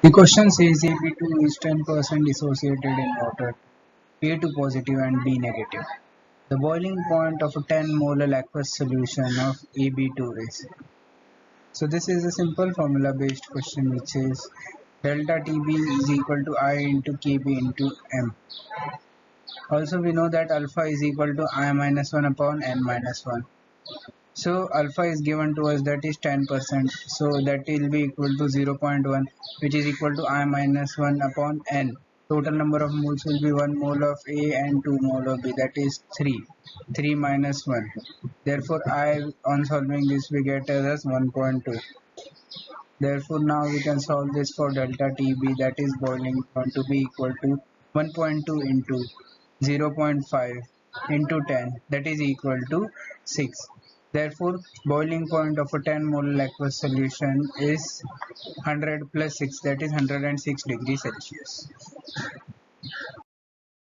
The question says AB2 is 10% dissociated in water, A2 positive and B negative. The boiling point of a 10 molar aqueous solution of AB2 is. So this is a simple formula based question which is delta TB is equal to I into KB into M. Also we know that alpha is equal to I minus 1 upon N minus 1. So alpha is given to us, that is 10%. So that will be equal to 0.1, which is equal to I minus 1 upon N. Total number of moles will be 1 mole of A and 2 mole of B, that is 3. 3 minus 1. Therefore I, on solving this, we get as 1.2. Therefore now we can solve this for delta TB, that is boiling point, to be equal to 1.2 into 0.5 into 10, that is equal to 6. Therefore boiling point of a 10 mole aqueous solution is 100 plus 6, that is 106 degrees Celsius.